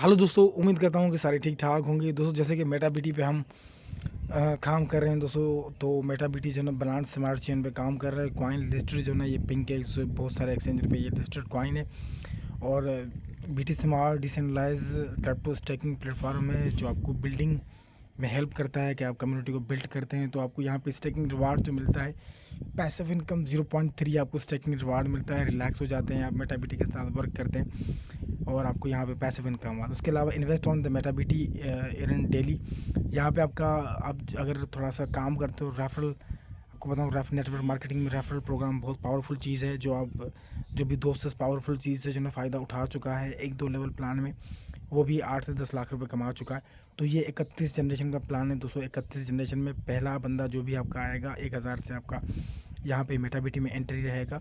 Hello दोस्तों, उम्मीद करता हूँ कि सारे ठीक-ठाक होंगे। दोस्तों जैसे कि मेटाबिटी पे हम काम कर रहे हैं दोस्तों, तो मेटाबिटी जो है ना बायनांस स्मार्ट चेन पे काम कर रहा है। कॉइन लिस्टेड जो है ना ये पिंक है, इससे बहुत सारे एक्सचेंजर पे ये लिस्टेड कॉइन है। और BT smart decentralize crypto staking platform है जो आपको बिल्डिंग में हेल्प करता है कि आप कम्युनिटी को बिल्ड करते हैं तो आपको यहाँ पे स्टेकिंग रिवार्ड जो मिलता है, पैसिव इनकम 0.3 आपको स्टेकिंग रिवार्ड मिलता है। रिलैक्स हो जाते हैं आप मेटाबिटी के साथ वर्क करते हैं और आपको यहाँ पे पैसिव इनकम हुआ। उसके अलावा इन्वेस्ट ऑन द मेटाबिटी अर्न डेली। यहाँ पे आपका आप अगर थोड़ा सा काम करते हो रेफरल, आपको बताऊँ नेटवर्क मार्केटिंग में रेफरल प्रोग्राम बहुत पावरफुल चीज़ है। जो भी दोस्त से पावरफुल चीज़ है जो ना फ़ायदा उठा चुका है 1-2 लेवल प्लान में, वो भी 8 से 10 लाख रुपए कमा चुका है। तो ये 31 जनरेशन का प्लान है दोस्तों। 31 जनरेशन में पहला बंदा जो भी आपका आएगा 1000 से आपका यहाँ पे मेटाबिटी में एंट्री रहेगा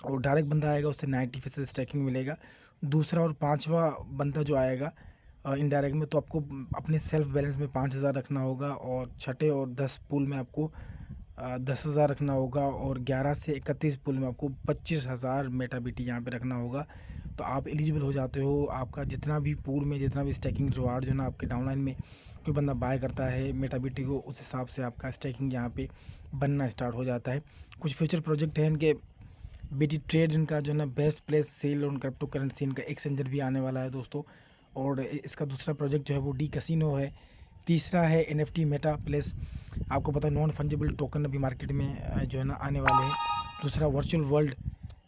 और डायरेक्ट बंदा आएगा उससे 90% स्टैकिंग मिलेगा। दूसरा और पाँचवा बंदा जो आएगा इनडायरेक्ट में, तो आपको अपने सेल्फ बैलेंस में 5000 रखना होगा और छठे और 10 पूल में आपको 10,000 रखना होगा और 11 से 31 पुल में आपको 25,000 मेटाबिटी यहाँ पे रखना होगा। तो आप एलिजिबल हो जाते हो। आपका जितना भी पूल में जितना भी स्टैकिंग रिवार्ड जो ना आपके डाउनलाइन में कोई बंदा बाय करता है मेटाबिटी को, उस हिसाब से आपका स्टैकिंग यहाँ पे बनना स्टार्ट हो जाता है। कुछ फ्यूचर प्रोजेक्ट हैं इनके। बीटी ट्रेड इनका जो है ना best place sell on crypto currency इनका एक्सचेंजर भी आने वाला है दोस्तों। और इसका दूसरा प्रोजेक्ट जो है वो डी कैसीनो है। तीसरा है NFT मेटा प्लेस। आपको पता है नॉन फंजिबल टोकन अभी मार्केट में जो है ना आने वाले हैं। दूसरा वर्चुअल वर्ल्ड,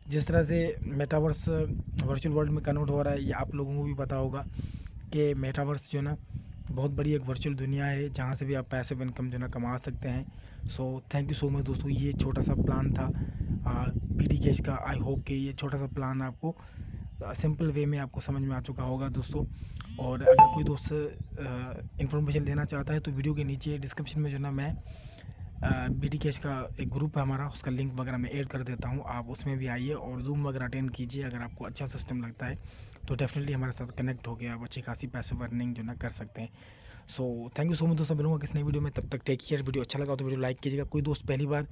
जिस तरह से मेटावर्स वर्चुअल वर्ल्ड में कन्वर्ट हो रहा है, ये आप लोगों को भी पता होगा कि मेटावर्स जो है ना बहुत बड़ी एक वर्चुअल दुनिया है जहाँ से भी आप पैसिव इनकम जो है ना कमा सकते हैं। So thank you so much दोस्तों। ये छोटा सा प्लान था बीटी कैश का। आई होप कि ये छोटा सा प्लान आपको सिंपल वे में आपको समझ में आ चुका होगा दोस्तों। और अगर कोई दोस्त इन्फॉर्मेशन लेना चाहता है तो वीडियो के नीचे डिस्क्रिप्शन में जो ना मैं बीटी कैश का एक ग्रुप है हमारा, उसका लिंक वगैरह मैं ऐड कर देता हूँ। आप उसमें भी आइए और जूम वगैरह अटेंड कीजिए। अगर आपको अच्छा सिस्टम लगता है तो डेफिनेटली हमारे साथ कनेक्ट होकर आप अच्छी खासी पैसे अर्निंग जो ना कर सकते हैं। So thank you so much दोस्तों। मिलूंगा किसी नई वीडियो में, तब तक टेक केयर। वीडियो अच्छा लगा तो वीडियो लाइक कीजिएगा। कोई दोस्त पहली बार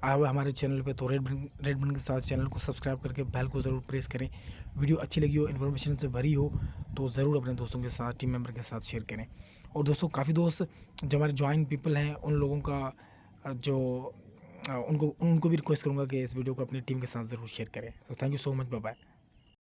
आया हुआ हमारे चैनल पे तो रेड बटन के साथ चैनल को सब्सक्राइब करके बेल को ज़रूर प्रेस करें। वीडियो अच्छी लगी हो, इन्फॉर्मेशन से भरी हो तो ज़रूर अपने दोस्तों के साथ, टीम मेंबर के साथ शेयर करें। और दोस्तों काफ़ी दोस्त जो हमारे ज्वाइन पीपल हैं उन लोगों का जो उनको उनको भी रिक्वेस्ट करूँगा कि इस वीडियो को अपनी टीम के साथ ज़रूर शेयर करें। तो thank you so much, bye bye.